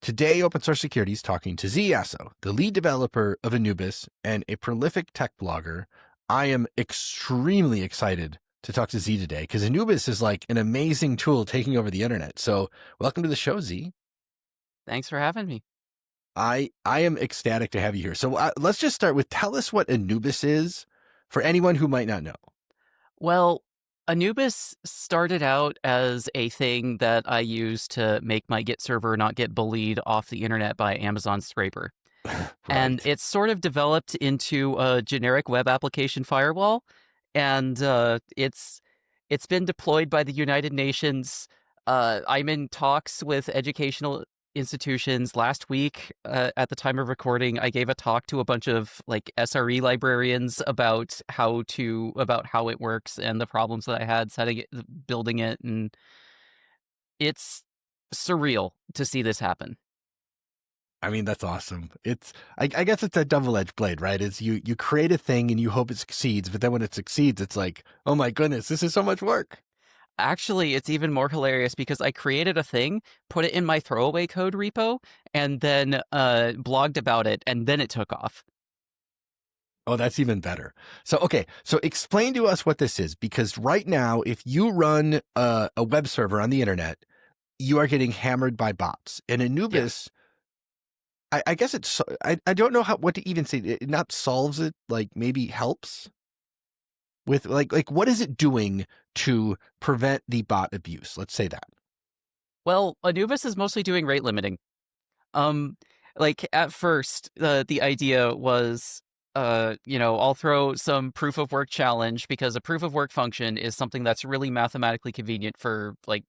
Today, Open Source Security is talking to Xe Iaso, the lead developer of Anubis and a prolific tech blogger. I am extremely excited to talk to Z today because Anubis is like an amazing tool taking over the internet. So welcome to the show, Z. Thanks for having me. I am ecstatic to have you here. So let's just start with tell us what Anubis is for anyone who might not know. Well, Anubis started out as a thing that I used to make my Git server not get bullied off the internet by Amazon scraper. And Right. it's sort of developed into a generic web application firewall. And it's been deployed by the United Nations. I'm in talks with educational institutions. Last week, at the time of recording, I gave a talk to a bunch of like SRE librarians about how it works and the problems that I had setting it, building it, and it's surreal to see this happen. I mean, that's awesome. I guess it's a double-edged blade, right? It's you create a thing and you hope it succeeds, but then when it succeeds, it's like, oh my goodness, this is so much work. Actually, it's even more hilarious because I created a thing, put it in my throwaway code repo, and then blogged about it, and then it took off. Oh, that's even better. So, okay. So explain to us what this is, because right now, if you run a web server on the internet, you are getting hammered by bots. And Anubis, I guess I don't know what to even say. It not solves it, like maybe helps with like what is it doing to prevent the bot abuse? Let's say that. Well, Anubis is mostly doing rate limiting. Like at first, the idea was, I'll throw some proof of work challenge because a proof of work function is something that's really mathematically convenient for like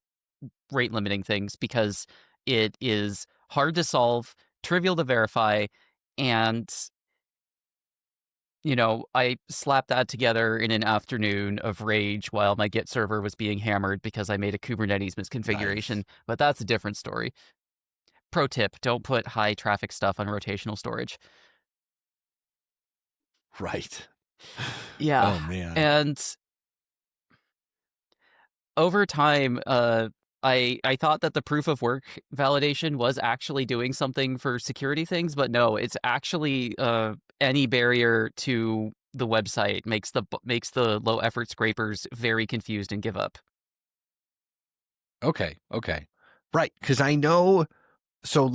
rate limiting things because it is hard to solve, trivial to verify, and I slapped that together in an afternoon of rage while my Git server was being hammered because I made a Kubernetes misconfiguration, Nice. but that's a different story. Pro tip, don't put high traffic stuff on rotational storage. Right. Yeah. Oh man. And over time, I thought that the proof of work validation was actually doing something for security things, but no, it's actually any barrier to the website makes the low effort scrapers very confused and give up. Okay. Right. Because I know. So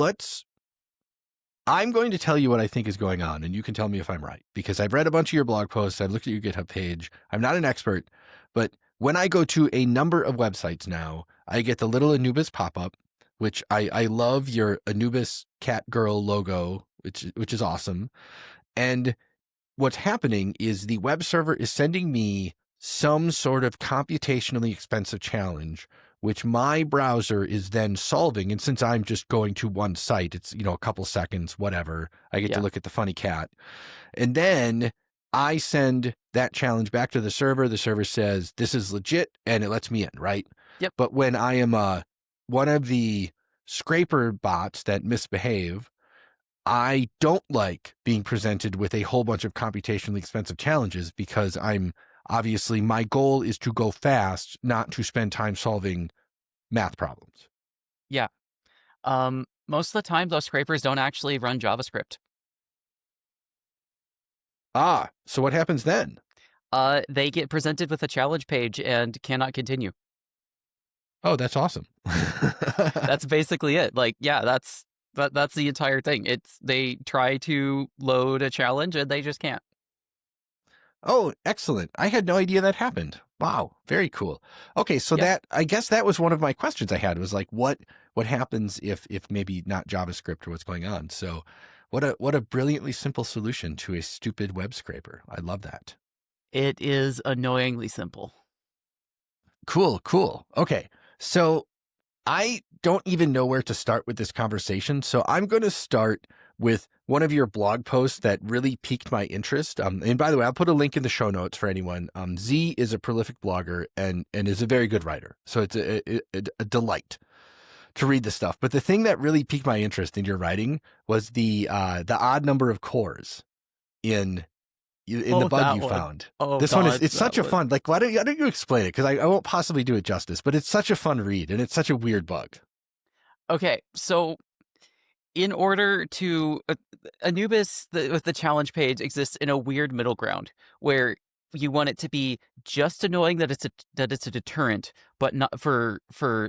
I'm going to tell you what I think is going on, and you can tell me if I'm right, because I've read a bunch of your blog posts. I've looked at your GitHub page. I'm not an expert, but when I go to a number of websites now, I get the little Anubis pop-up, which I love your Anubis cat girl logo, which is awesome. And what's happening is the web server is sending me some sort of computationally expensive challenge, which my browser is then solving. And since I'm just going to one site, it's, a couple seconds, whatever. I get to look at the funny cat. And then I send that challenge back to the server. The server says, this is legit, and it lets me in, right? Yep. But when I am one of the scraper bots that misbehave, I don't like being presented with a whole bunch of computationally expensive challenges because obviously my goal is to go fast, not to spend time solving math problems. Yeah. Most of the time, those scrapers don't actually run JavaScript. So what happens then? They get presented with a challenge page and cannot continue. Oh, that's awesome. That's basically it. Like, yeah, that's the entire thing. They try to load a challenge and they just can't. Oh, excellent. I had no idea that happened. Wow. Very cool. Okay. So I guess that was one of my questions I had was like, what happens if maybe not JavaScript or what's going on? So what a brilliantly simple solution to a stupid web scraper. I love that. It is annoyingly simple. Cool. Okay. So I don't even know where to start with this conversation. So I'm going to start with one of your blog posts that really piqued my interest. And by the way, I'll put a link in the show notes for anyone. Z is a prolific blogger and is a very good writer. So it's a delight to read the stuff. But the thing that really piqued my interest in your writing was the odd number of cores in the bug you found. Oh, this God, one it's such a fun, like, why don't you explain it? Because I won't possibly do it justice, but it's such a fun read and it's such a weird bug. Okay, so in order to Anubis, with the challenge page, exists in a weird middle ground where you want it to be just annoying that it's a deterrent, but not for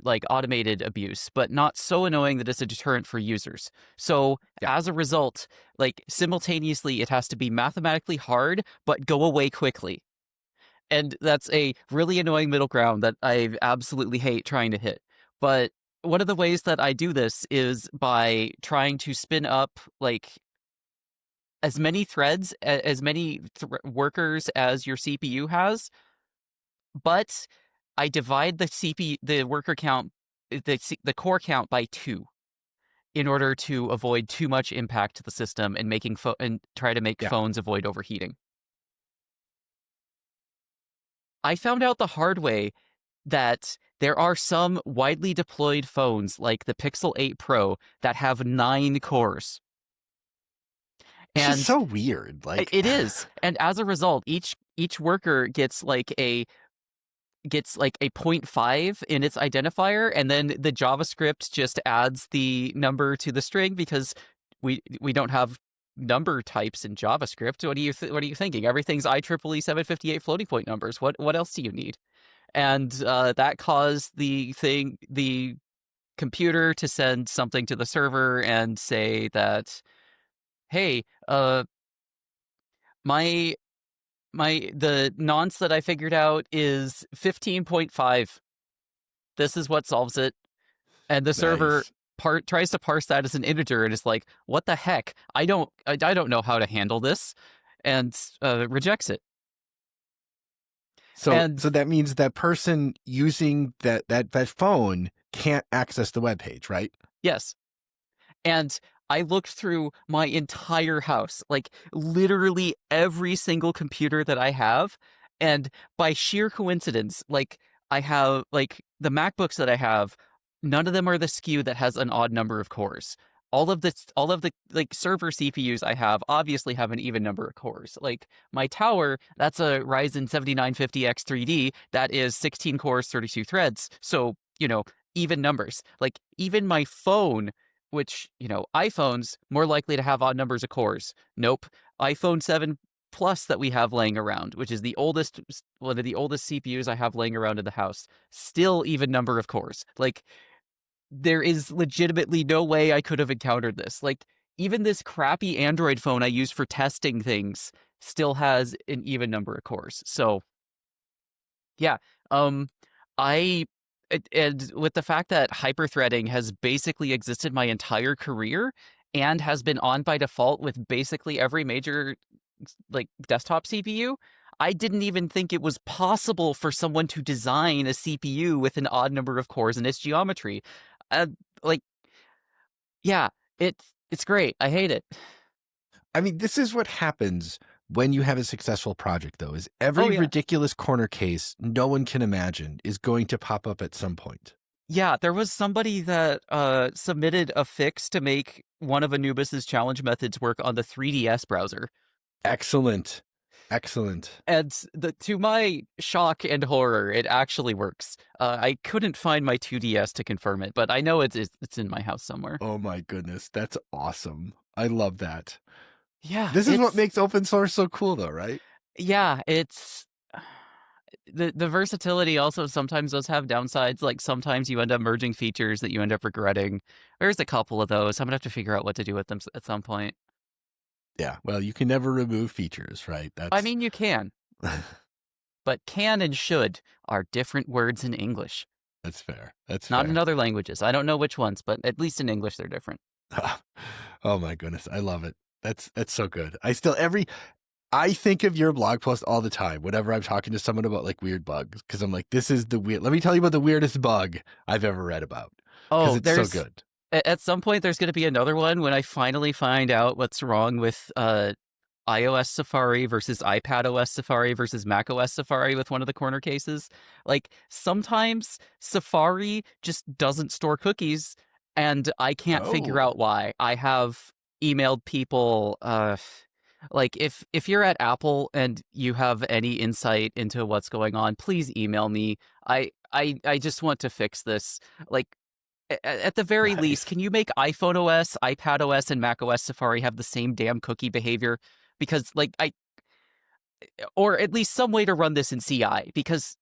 like automated abuse, but not so annoying that it's a deterrent for users. So Yeah. as a result, like simultaneously, it has to be mathematically hard but go away quickly. And that's a really annoying middle ground that I absolutely hate trying to hit. But one of the ways that I do this is by trying to spin up like as many threads, as many workers as your CPU has, but I divide the worker count, the core count by 2 in order to avoid too much impact to the system and and try to make Yeah. phones avoid overheating. I found out the hard way that there are some widely deployed phones like the Pixel 8 Pro that have 9 cores. It's just And so weird. Like, it is. And as a result, each worker gets like a zero point 0.5 in its identifier, and then the JavaScript just adds the number to the string because we don't have number types in JavaScript. What are you thinking? Everything's IEEE 758 floating point numbers. What else do you need? And that caused the computer to send something to the server and say that, hey, my the nonce that I figured out is 15.5. This is what solves it. And the server nice. tries to parse that as an integer and is like, what the heck? I don't know how to handle this, and rejects it. So And that means that person using that phone can't access the web page, right? yes, and I looked through my entire house, like literally every single computer that I have, and by sheer coincidence, like I have like the MacBooks that I have, none of them are the SKU that has an odd number of cores. All of the like server CPUs I have obviously have an even number of cores. Like my tower, that's a Ryzen 7950X3D that is 16 cores, 32 threads. So, even numbers. Like even my phone, which, iPhones more likely to have odd numbers of cores. Nope. iPhone 7 Plus that we have laying around, which is one of the oldest CPUs I have laying around in the house, still even number of cores. Like there is legitimately no way I could have encountered this. Like even this crappy Android phone I use for testing things still has an even number of cores. So yeah. Um, I and with the fact that hyperthreading has basically existed my entire career and has been on by default with basically every major like desktop CPU, I didn't even think it was possible for someone to design a CPU with an odd number of cores in its geometry. Uh, like, yeah, it's great. I hate it. I mean, this is what happens when you have a successful project, though, is Oh every yeah. ridiculous corner case no one can imagine is going to pop up at some point. Yeah, there was somebody that submitted a fix to make one of Anubis's challenge methods work on the 3DS browser. Excellent. Excellent. And to my shock and horror, it actually works. I couldn't find my 2DS to confirm it, but I know it's in my house somewhere. Oh my goodness. That's awesome. I love that. Yeah, This is what makes open source so cool, though, right? it's the versatility also sometimes does have downsides. Like sometimes you end up merging features that you end up regretting. There's a couple of those. I'm gonna have to figure out what to do with them at some point. Yeah. Well, you can never remove features, right? I mean, you can, but can and should are different words in English, That's fair. That's not in fair. other languages. I don't know which ones, but at least in English they're different. Oh my goodness. I love it. That's so good. I think of your blog post all the time whenever I'm talking to someone about like weird bugs, because I'm like, this is let me tell you about the weirdest bug I've ever read about, because Oh, it's so good. at some point there's going to be another one when I finally find out what's wrong with iOS Safari versus iPadOS Safari versus macOS Safari with one of the corner cases. Like sometimes Safari just doesn't store cookies, and I can't figure out Oh, why. I have emailed people. Like if you're at Apple and you have any insight into what's going on, please email me. I just want to fix this. Like At the very least, Nice. can you make iPhone OS, iPad OS, and Mac OS Safari have the same damn cookie behavior? Because like or at least some way to run this in CI. Because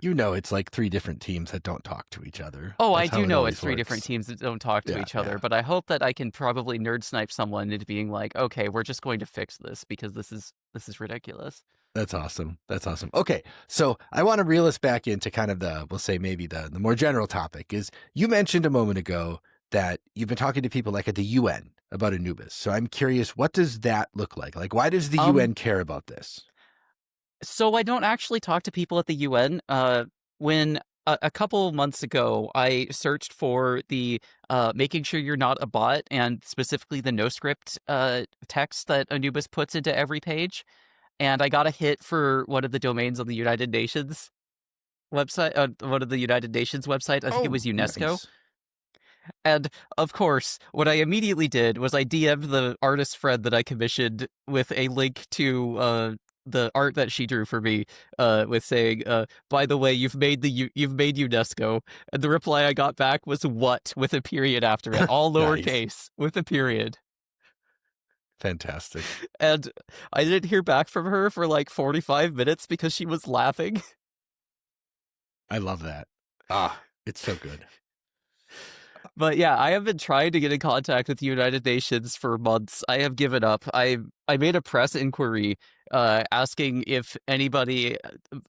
It's like 3 different teams that don't talk to each other. oh, I That's how do it know it's always 3 different works. teams that don't talk to Yeah, each yeah. other, but I hope that I can probably nerd snipe someone into being like, okay, we're just going to fix this because this is ridiculous. That's awesome. That's awesome. Okay, so I want to reel us back into kind of we'll say maybe the more general topic is you mentioned a moment ago that you've been talking to people like at the UN about Anubis. So I'm curious, what does that look like? Like, why does the Um, UN care about this? so I don't actually talk to people at the UN. When a couple months ago, I searched for the making sure you're not a bot, and specifically the no script text that Anubis puts into every page. And I got a hit for one of the domains on the United Nations website, one of the United Nations websites. I think it Oh, was UNESCO. nice. And of course, what I immediately did was I DM'd the artist friend that I commissioned with a link to the art that she drew for me, with saying, "By the way, you've made UNESCO." And the reply I got back was "What?" with a period after it, all Nice. lowercase with a period. Fantastic. And I didn't hear back from her for like 45 minutes because she was laughing. I love that. Ah, it's so good. But yeah, I have been trying to get in contact with the United Nations for months. I have given up. I made a press inquiry asking if anybody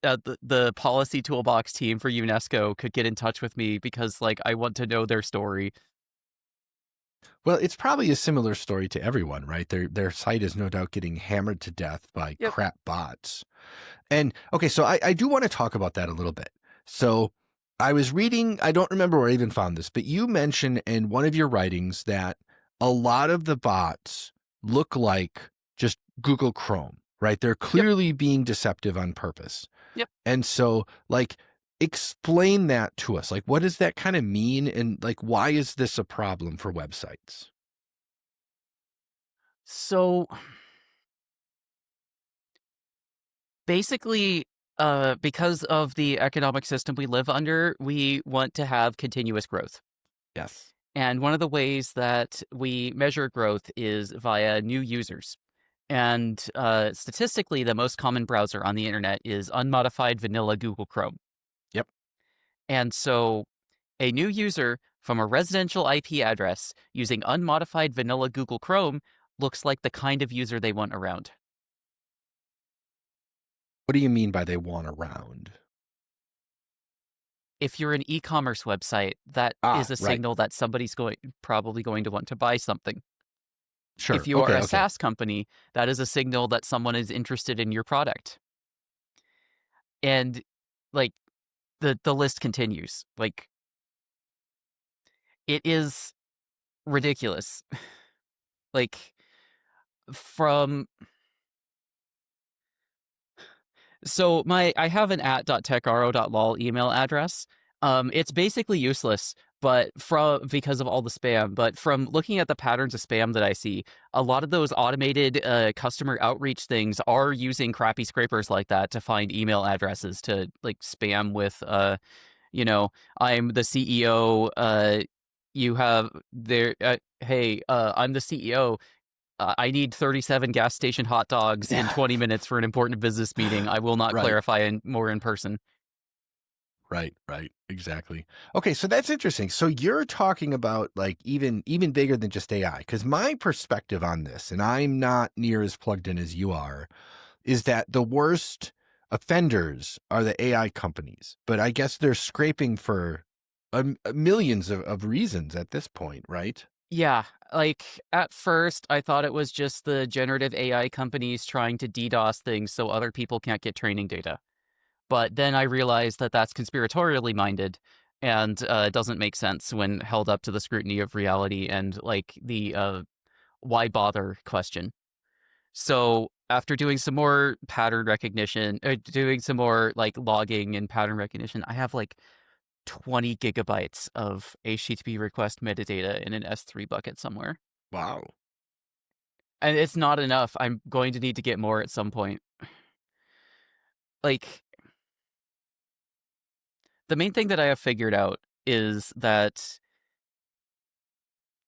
at the policy toolbox team for UNESCO could get in touch with me because like I want to know their story. Well, it's probably a similar story to everyone, right? Their site is no doubt getting hammered to death by Yep. crap bots. And okay, so I do want to talk about that a little bit. So I was reading, I don't remember where I even found this, but you mentioned in one of your writings that a lot of the bots look like just Google Chrome, right? They're Yep. clearly being deceptive on purpose. Yep. And so, like, explain that to us. Like, what does that kind of mean? And, like, why is this a problem for websites? So basically, because of the economic system we live under, we want to have continuous growth. Yes. And one of the ways that we measure growth is via new users. And statistically, the most common browser on the internet is unmodified vanilla Google Chrome. Yep. And so a new user from a residential IP address using unmodified vanilla Google Chrome looks like the kind of user they want around. What do you mean by they want around? If you're an e-commerce website, that Ah, is a right. signal that somebody's probably going to want to buy something. Sure. If you are Okay. a Okay. SaaS company, that is a signal that someone is interested in your product. And like the list continues. Like it is ridiculous. Like from so I have an @techaro.lol email address. It's basically useless, but because of all the spam. But from looking at the patterns of spam that I see, a lot of those automated customer outreach things are using crappy scrapers like that to find email addresses to like spam with you know, I'm the CEO. You have there. Hey, I'm the CEO. I need 37 gas station hot dogs in Yeah. 20 minutes for an important business meeting. I will not Right. clarify more in person. Right, right, exactly. Okay, so that's interesting. So you're talking about like even bigger than just AI, because my perspective on this, and I'm not near as plugged in as you are, is that the worst offenders are the AI companies. But I guess they're scraping for millions of reasons at this point, right? Yeah, like at first I thought it was just the generative AI companies trying to DDoS things so other people can't get training data. But then I realized that that's conspiratorially minded and doesn't make sense when held up to the scrutiny of reality and like the why bother question. So after doing some more pattern recognition, doing some more like logging and pattern recognition, I have like 20 gigabytes of HTTP request metadata in an S3 bucket somewhere. Wow. And it's not enough. I'm going to need to get more at some point. Like, the main thing that I have figured out is that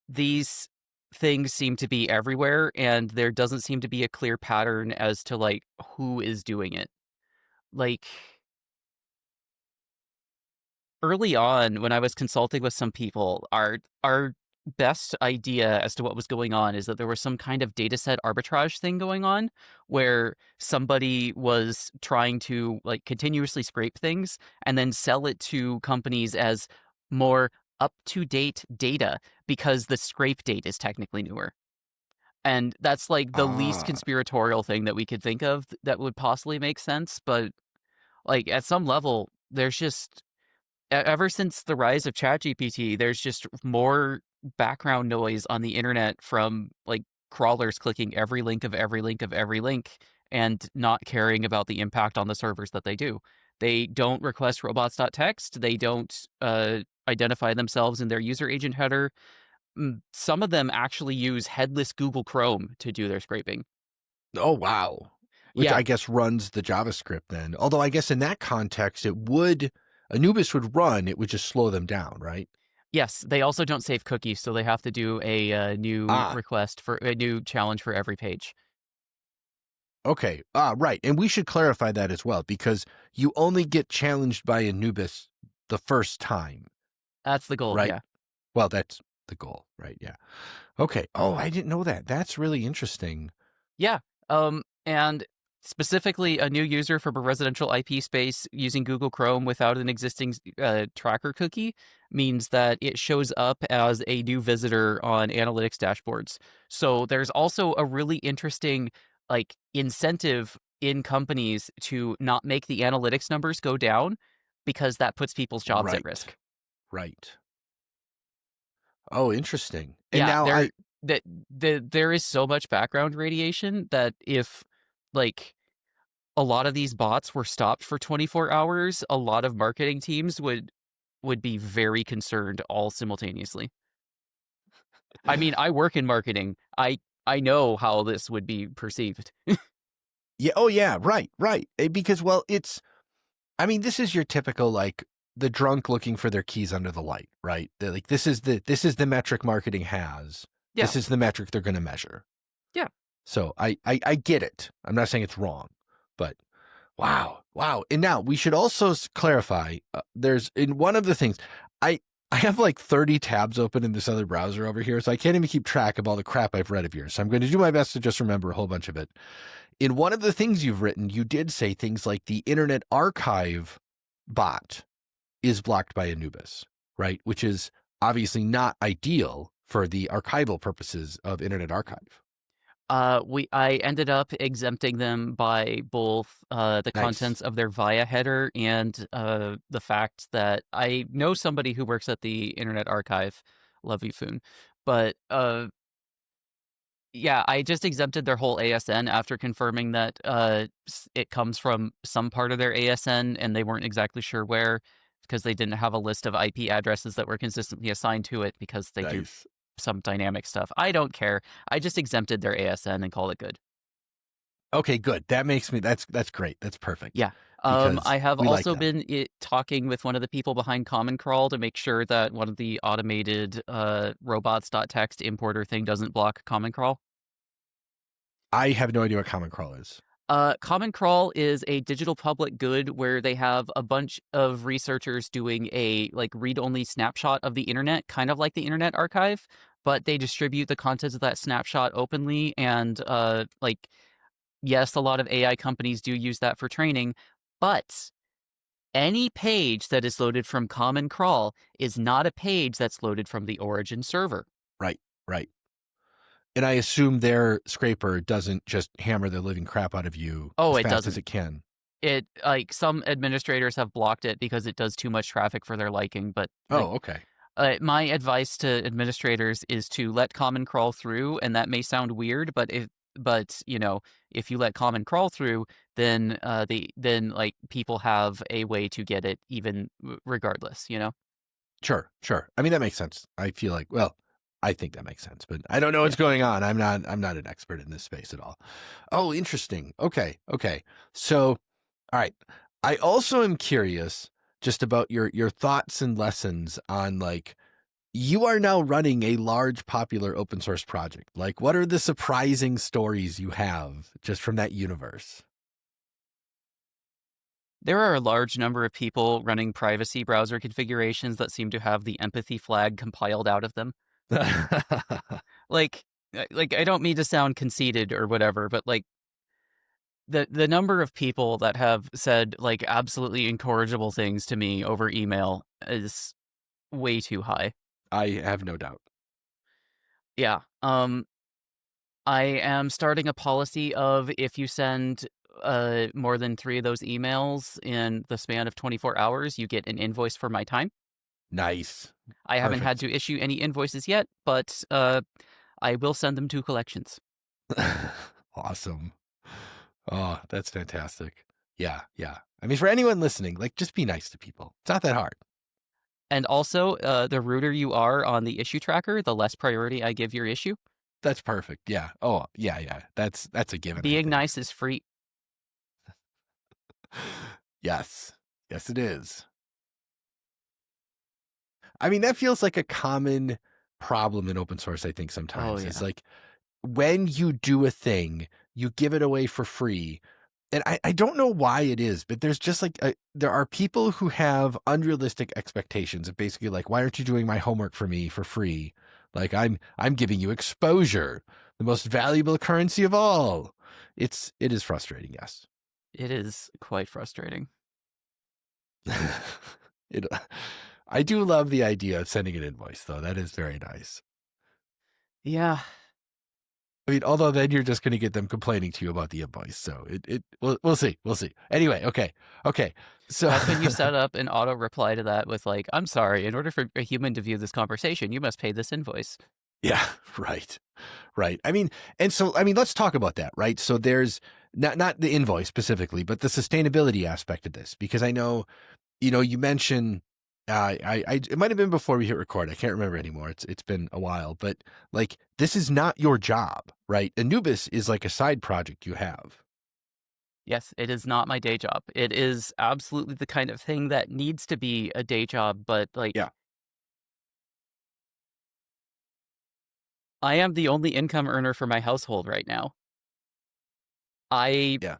these things seem to be everywhere, and there doesn't seem to be a clear pattern as to, like, who is doing it. Like, early on, when I was consulting with some people, our best idea as to what was going on is that there was some kind of data set arbitrage thing going on, where somebody was trying to, like, continuously scrape things and then sell it to companies as more up-to-date data because the scrape date is technically newer. And that's, like, the least Ah. conspiratorial thing that we could think of that would possibly make sense, but, like, at some level, there's just ever since the rise of ChatGPT, there's just more background noise on the internet from, like, crawlers clicking every link of every link of every link and not caring about the impact on the servers that they do. They don't request robots.txt. They don't identify themselves in their user agent header. Some of them actually use headless Google Chrome to do their scraping. Oh, wow. Which Yeah. I guess runs the JavaScript then. Although I guess in that context, Anubis would run, it would just slow them down, right? Yes, they also don't save cookies, so they have to do a new Ah, request for a new challenge for every page. okay. Ah, right. And we should clarify that as well, because you only get challenged by Anubis the first time, That's the goal, right? yeah. Well, that's the goal, right? Yeah. Okay. Oh, I didn't know that. That's really interesting. Yeah, and specifically, a new user from a residential IP space using Google Chrome without an existing tracker cookie means that it shows up as a new visitor on analytics dashboards. So there's also a really interesting, like, incentive in companies to not make the analytics numbers go down because that puts people's jobs at Right. risk. Right. Oh, interesting. And Yeah, now there is so much background radiation that if, like, a lot of these bots were stopped for 24 hours, a lot of marketing teams would be very concerned all simultaneously. I mean, I work in marketing. I know how this would be perceived. yeah. Oh, yeah. Right. Right. Because, well, I mean, this is your typical, like, the drunk looking for their keys under the light, right? They're like, this is the metric marketing has. Yeah, This is the metric they're going to measure. yeah. So I get it. I'm not saying it's wrong, but wow. And now we should also clarify. There's in one of the things I I have like 30 tabs open in this other browser over here, so I can't even keep track of all the crap I've read of yours. So I'm going to do my best to just remember a whole bunch of it. In one of the things you've written, you did say things like the Internet Archive bot is blocked by Anubis, right? Which is obviously not ideal for the archival purposes of Internet Archive. I ended up exempting them by both the Nice. contents of their VIA header and the fact that I know somebody who works at the Internet Archive, love you, Foon, but yeah, I just exempted their whole ASN after confirming that it comes from some part of their ASN and they weren't exactly sure where because they didn't have a list of IP addresses that were consistently assigned to it because they do Nice. some dynamic stuff. I don't care. I just exempted their ASN and called it good. Okay, good. That makes me that's great. That's perfect Yeah. because I have we like also that. been talking with one of the people behind Common Crawl to make sure that one of the automated robots.txt importer thing doesn't block Common Crawl. I have no idea what Common Crawl is. Common Crawl is a digital public good where they have a bunch of researchers doing a, like, read-only snapshot of the internet, kind of like the Internet Archive, but they distribute the contents of that snapshot openly. And like, yes, a lot of AI companies do use that for training, but any page that is loaded from Common Crawl is not a page that's loaded from the origin server. Right, right. And I assume their scraper doesn't just hammer the living crap out of you Oh, as it fast as doesn't. it can. It, like, some administrators have blocked it because it does too much traffic for their liking, but, like, Oh, okay. my advice to administrators is to let Common Crawl through, and that may sound weird, but you know, if you let Common Crawl through, then then, like, people have a way to get it even regardless, you know? Sure, sure. I mean that makes sense. I feel like, well, I think that makes sense, but I don't know Yeah. what's going on. I'm not an expert in this space at all. Oh, interesting. Okay, okay. So, all right. I also am curious just about your thoughts and lessons on like you are now running a large popular open source project. Like, what are the surprising stories you have just from that universe? There are a large number of people running privacy browser configurations that seem to have the empathy flag compiled out of them. Like, I don't mean to sound conceited or whatever, but like the number of people that have said like absolutely incorrigible things to me over email is way too high. I have no doubt. Yeah. I am starting a policy of if you send more than 3 of those emails in the span of 24 hours, you get an invoice for my time. Nice. I haven't had Perfect. to issue any invoices yet, but I will send them to collections. Awesome. Oh, that's fantastic. Yeah, yeah. I mean, for anyone listening, like, just be nice to people. It's not that hard. And also, the ruder you are on the issue tracker, the less priority I give your issue. That's perfect. Yeah. Oh, yeah, yeah. That's a given, I Being think. nice is free. Yes. Yes, it is. I mean, that feels like a common problem in open source, I think, Oh, sometimes. Is yeah. like when you do a thing, you give it away for free. And I don't know why it is, but there's just like there are people who have unrealistic expectations of basically like, why aren't you doing my homework for me for free? Like I'm giving you exposure, the most valuable currency of all. It is frustrating, yes. It is quite frustrating. it I do love the idea of sending an invoice though. That is very nice. Yeah. I mean, although then you're just going to get them complaining to you about the invoice. So we'll see. We'll see. Anyway, okay. So That's when you set up an auto reply to that with like, I'm sorry, in order for a human to view this conversation, you must pay this invoice. yeah, right. Right. I mean, and so I mean, let's talk about that, right? So there's not the invoice specifically, but the sustainability aspect of this, because I know, you mentioned it might have been before we hit record. I can't remember anymore. It's been a while, but like this is not your job, right? Anubis is like a side project you have. Yes, it is not my day job. It is absolutely the kind of thing that needs to be a day job, but like Yeah. I am the only income earner for my household right now. I Yeah.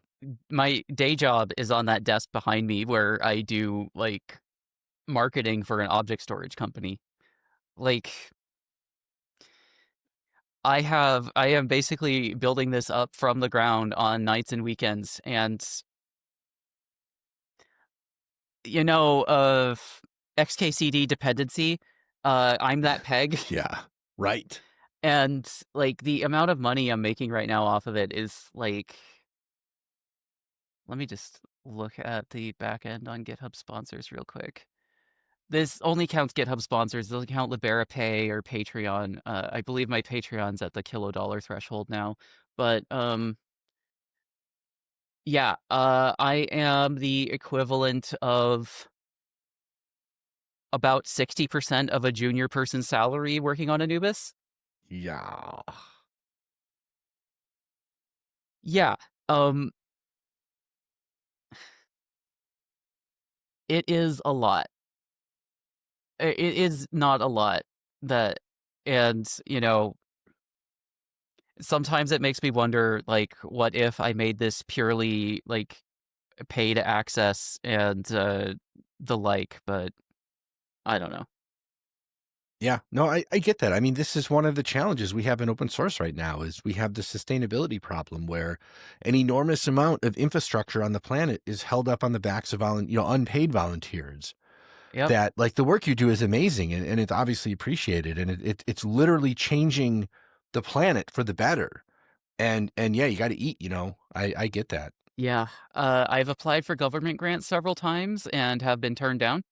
my day job is on that desk behind me where I do like marketing for an object storage company. Like I am basically building this up from the ground on nights and weekends and XKCD dependency, I'm that peg. Yeah. Right. And, like, the amount of money I'm making right now off of it is, like let me just look at the back end on GitHub sponsors real quick. This only counts GitHub sponsors, it doesn't count Libera Pay or Patreon. I believe my Patreon's at the $1 threshold now. But, yeah, I am the equivalent of about 60% of a junior person's salary working on Anubis. Yeah. Yeah, um, it is a lot. It is not a lot that and, sometimes it makes me wonder, like, what if I made this purely, like, pay to access and, the like, but I don't know. Yeah, no, I get that. I mean, this is one of the challenges we have in open source right now is we have the sustainability problem where an enormous amount of infrastructure on the planet is held up on the backs of unpaid volunteers. Yep. That like the work you do is amazing and it's obviously appreciated and it's literally changing the planet for the better. And yeah, you got to eat. I get that. Yeah. I've applied for government grants several times and have been turned down.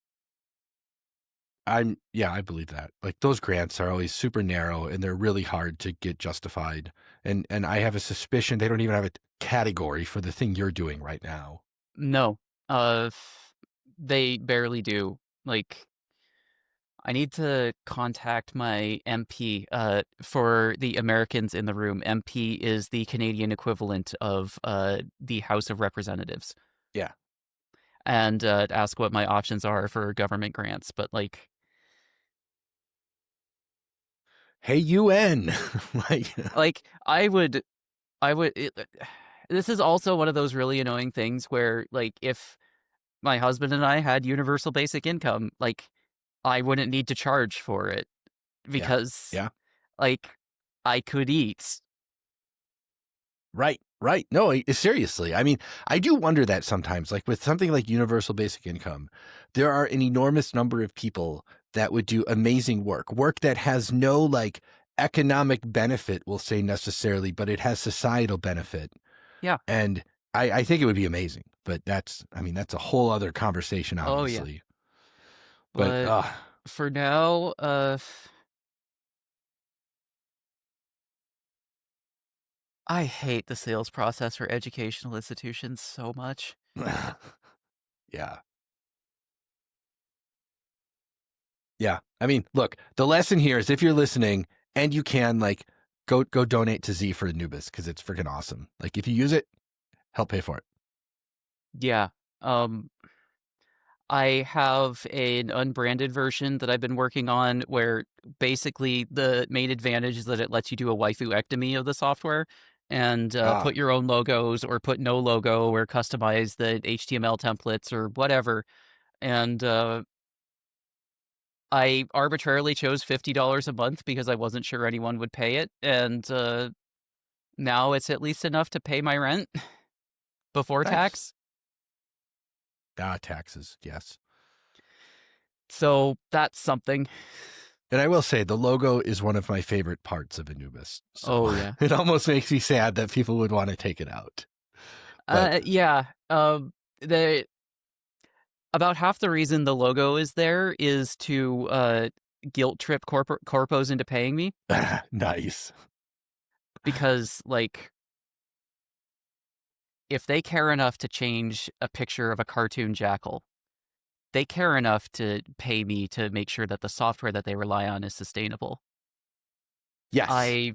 Yeah, I believe that. Like those grants are always super narrow and they're really hard to get justified. And I have a suspicion they don't even have a category for the thing you're doing right now. No. They barely do. Like I need to contact my MP. For the Americans in the room, MP is the Canadian equivalent of the House of Representatives. Yeah. and ask what my options are for government grants. But like, Hey, UN. Like, like I would. This is also one of those really annoying things where, like, if my husband and I had universal basic income, like, I wouldn't need to charge for it yeah, because, yeah. like, I could eat. Right, right. No, seriously. I mean, I do wonder that sometimes, like with something like universal basic income, there are an enormous number of people that would do amazing work that has no like economic benefit, we'll say necessarily, but it has societal benefit. Yeah. And I think it would be amazing. But I mean, that's a whole other conversation, Oh yeah. obviously. But But for now, I hate the sales process for educational institutions so much. yeah. Yeah. I mean, look, the lesson here is if you're listening and you can, like, go donate to Z for Anubis because it's freaking awesome. Like, if you use it, help pay for it. Yeah. Um, I have an unbranded version that I've been working on where basically the main advantage is that it lets you do a waifu-ectomy of the software and Ah, put your own logos or put no logo or customize the HTML templates or whatever. And I arbitrarily chose $50 a month because I wasn't sure anyone would pay it. And now it's at least enough to pay my rent before nice. tax. Ah, taxes. Yes. So that's something. And I will say the logo is one of my favorite parts of Anubis. So Oh, yeah. it almost makes me sad that people would want to take it out. But Yeah. The about half the reason the logo is there is to guilt trip corpos into paying me nice. because, like, if they care enough to change a picture of a cartoon jackal, they care enough to pay me to make sure that the software that they rely on is sustainable. Yes. I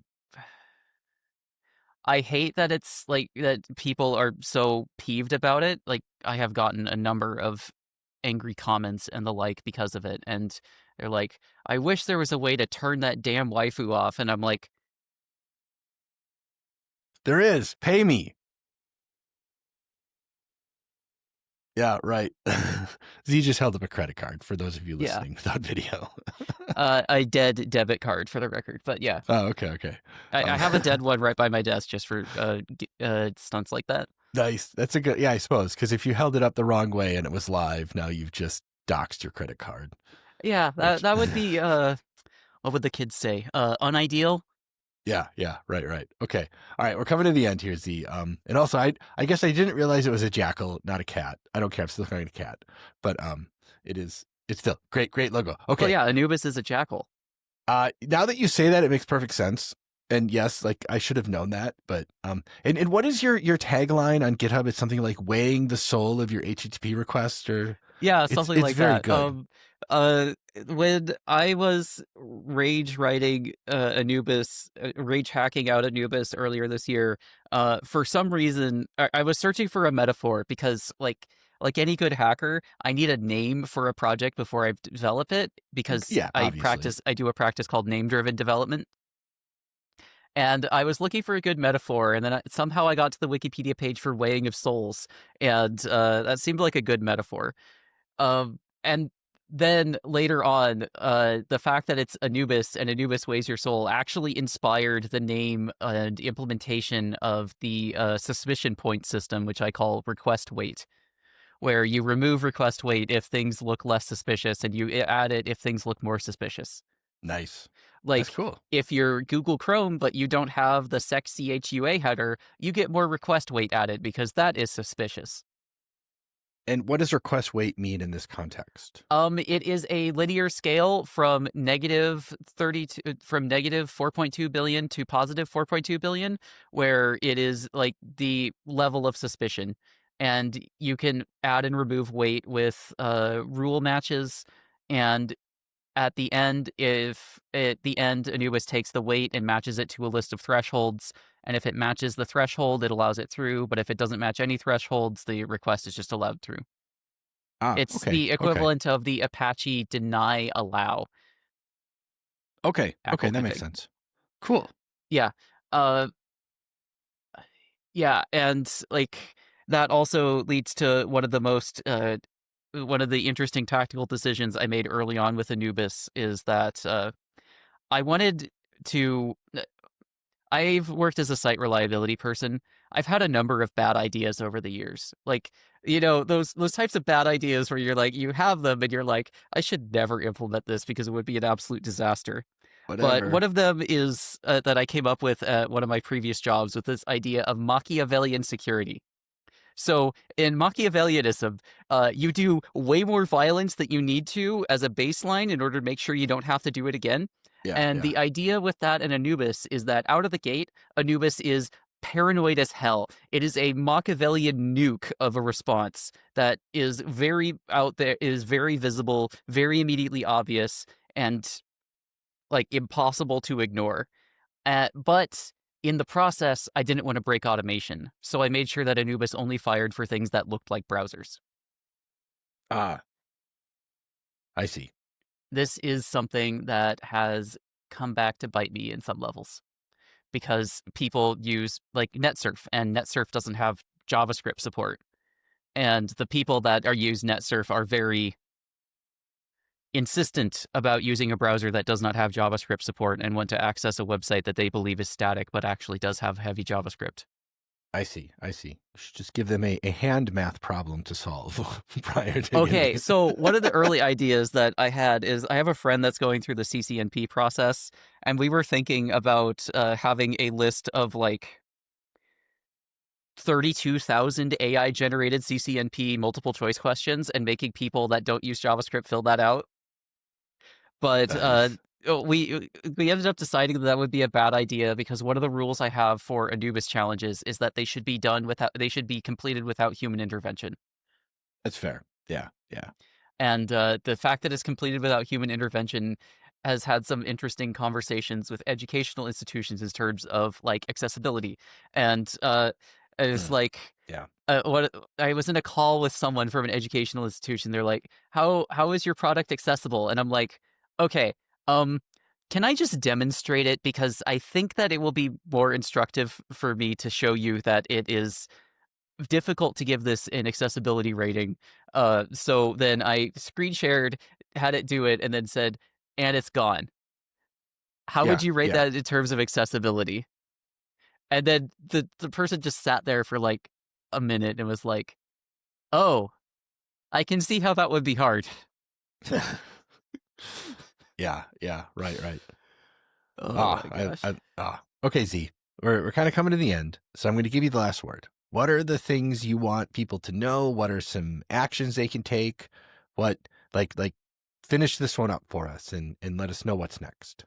I hate that it's like that people are so peeved about it. Like, I have gotten a number of angry comments and the like because of it, and they're like, "I wish there was a way to turn that damn waifu off." And I'm like, There is. Pay me. Yeah, right. Z just held up a credit card for those of you "Yeah, listening without video. a dead debit card for the record." But yeah, Oh, okay, okay. I have a dead one right by my desk just for stunts like that. Nice. That's a good, yeah, I suppose, because if you held it up the wrong way and it was live, now you've just doxed your credit card, Yeah, which, that would be what would the kids say? Unideal. yeah, yeah, right, right. Okay. All right, we're coming to the end here, Z. And also, I guess I didn't realize it was a jackal, not a cat. I don't care. I'm still looking at a cat, but it's still great, great logo. Well, Okay. yeah, Anubis is a jackal. Now that you say that, it makes perfect sense. And yes, like I should have known that, but and what is your tagline on GitHub? It's something like weighing the soul of your HTTP request, or Yeah, it's something it's like very that. good. When I was rage writing Anubis, rage hacking out Anubis earlier this year, for some reason I was searching for a metaphor because, like any good hacker, I need a name for a project before I develop it because Yeah, obviously. I do a practice called name-driven development. And I was looking for a good metaphor, and then somehow I got to the Wikipedia page for weighing of souls, and that seemed like a good metaphor. And then later on, the fact that it's Anubis and Anubis weighs your soul actually inspired the name and implementation of the suspicion point system, which I call request weight, where you remove request weight if things look less suspicious and you add it if things look more suspicious. Nice. That's Like, cool. if you're Google Chrome but you don't have the sec chua header, you get more request weight added because that is suspicious. And what does request weight mean in this context? It is a linear scale from negative 4.2 billion to positive 4.2 billion, where it is like the level of suspicion. And you can add and remove weight with rule matches. And at the end, if at the end Anubis takes the weight and matches it to a list of thresholds, and if it matches the threshold, it allows it through. But if it doesn't match any thresholds, the request is just allowed through. It's Okay. the Okay. equivalent of the Apache deny allow Okay. Okay. ACL That makes typing. sense. Cool. Yeah. Uh, yeah, and like that also leads to one of the interesting tactical decisions I made early on with Anubis is that I wanted to. I've worked as a site reliability person. I've had a number of bad ideas over the years. Like, those types of bad ideas where you're like, you have them and you're like, I should never implement this because it would be an absolute disaster. But Whatever. one of them is that I came up with at one of my previous jobs with this idea of Machiavellian security. So in Machiavellianism, you do way more violence that you need to as a baseline in order to make sure you don't have to do it again. Yeah. And Yeah. the idea with that in Anubis is that out of the gate, Anubis is paranoid as hell. It is a Machiavellian nuke of a response that is very out there, is very visible, very immediately obvious, and like impossible to ignore. But in the process, I didn't want to break automation, so I made sure that Anubis only fired for things that looked like browsers. Ah, I see. This is something that has come back to bite me in some levels because people use like NetSurf, and NetSurf doesn't have JavaScript support. And the people that are use NetSurf are very insistent about using a browser that does not have JavaScript support and want to access a website that they believe is static but actually does have heavy JavaScript. I see. I see. You should just give them a hand math problem to solve prior to Okay, getting. so one of the early ideas that I had is I have a friend that's going through the CCNP process, and we were thinking about having a list of like 32,000 AI generated CCNP multiple choice questions and making people that don't use JavaScript fill that out. But Nice. we ended up deciding that would be a bad idea because one of the rules I have for Anubis challenges is that they should be completed without human intervention. That's fair. Yeah. Yeah. And the fact that it's completed without human intervention has had some interesting conversations with educational institutions in terms of like accessibility. And it's Mm, like yeah. what I was in a call with someone from an educational institution. They're like, "How is your product accessible?" And I'm like, "Okay, um, can I just demonstrate it because I think that it will be more instructive for me to show you that it is difficult to give this an accessibility rating." So then I screen shared, had it do it, and then said, "And it's gone. How would Yeah. you rate Yeah. that in terms of accessibility?" And then the person just sat there for like a minute and was like, "Oh, I can see how that would be hard." Yeah. Yeah. Right. Right. Oh my gosh. Okay, Z. We're kind of coming to the end, so I'm going to give you the last word. What are the things you want people to know? What are some actions they can take? What like finish this one up for us and let us know what's next.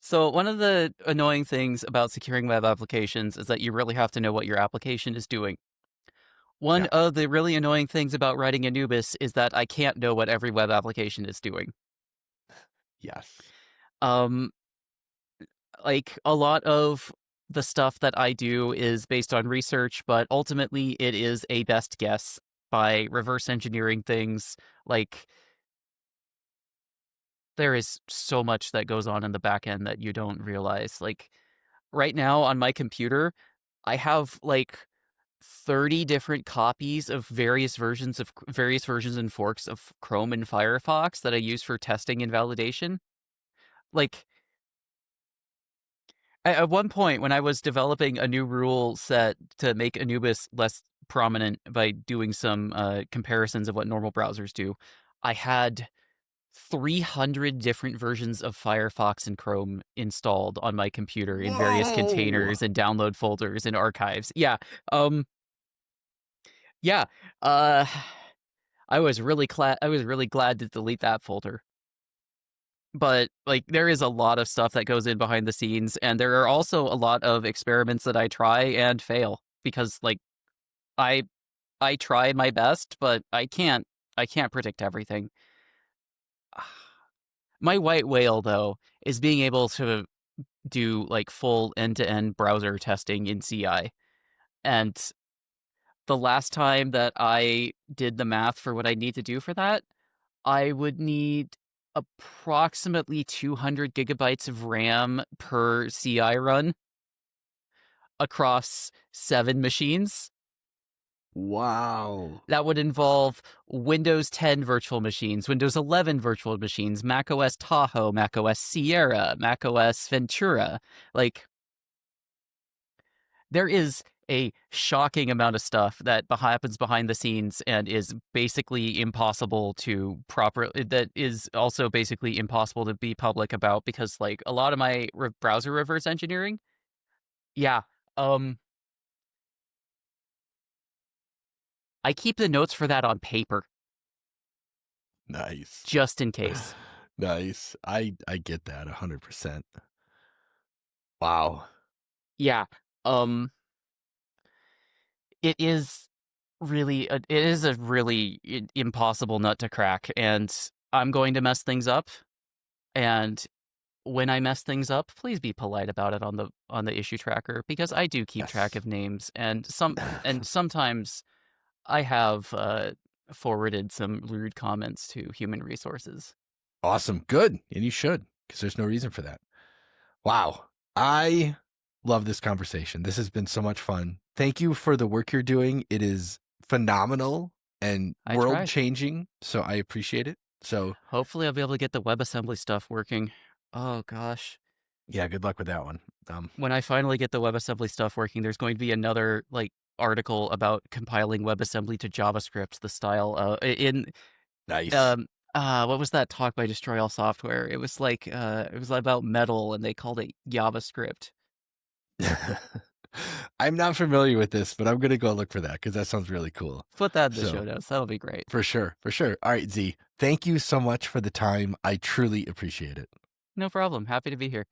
So one of the annoying things about securing web applications is that you really have to know what your application is doing. One Yeah. of the really annoying things about writing Anubis is that I can't know what every web application is doing. Yes. Um, like a lot of the stuff that I do is based on research, but ultimately it is a best guess by reverse engineering things. Like there is so much that goes on in the back end that you don't realize. Like right now on my computer, I have like 30 different copies of various versions and forks of Chrome and Firefox that I use for testing and validation. Like at one point when I was developing a new rule set to make Anubis less prominent by doing some comparisons of what normal browsers do, I had 300 different versions of Firefox and Chrome installed on my computer in various Whoa. containers and download folders and archives. Yeah. Um yeah. Uh I was really glad to delete that folder. But like there is a lot of stuff that goes in behind the scenes, and there are also a lot of experiments that I try and fail because like I I try my best, but I can't predict everything. My white whale though is being able to do like full end-to-end browser testing in CI. And the last time that I did the math for what I need to do for that, I would need approximately 200 gigabytes of RAM per CI run across 7 machines. Wow. That would involve Windows 10 virtual machines, Windows 11 virtual machines, macOS Tahoe, macOS Sierra, macOS Ventura. Like, there is a shocking amount of stuff that happens behind the scenes and is basically impossible to properly, that is also basically impossible to be public about, because like a lot of my browser reverse engineering, yeah, I keep the notes for that on paper Nice. just in case. Nice. I get that 100%. Wow. Yeah. It is it is a really impossible nut to crack, and I'm going to mess things up. And when I mess things up, please be polite about it on the issue tracker, because I do keep track Yes. of names, and sometimes I have forwarded some rude comments to human resources. Awesome. Good. And you should, because there's no reason for that. Wow. I love this conversation. This has been so much fun. Thank you for the work you're doing. It is phenomenal and I world tried. changing. So I appreciate it. So Hopefully, I'll be able to get the WebAssembly stuff working. Oh gosh. yeah, good luck with that one. When I finally get the WebAssembly stuff working, there's going to be another like article about compiling WebAssembly to JavaScript, the style in Nice. what was that talk by Destroy All Software? It was like it was about metal, and they called it JavaScript. I'm not familiar with this, but I'm going to go look for that because that sounds really cool. Put that in the show So notes. That'll be great. for sure. For sure. All right, Z. Thank you so much for the time. I truly appreciate it. No problem. Happy to be here.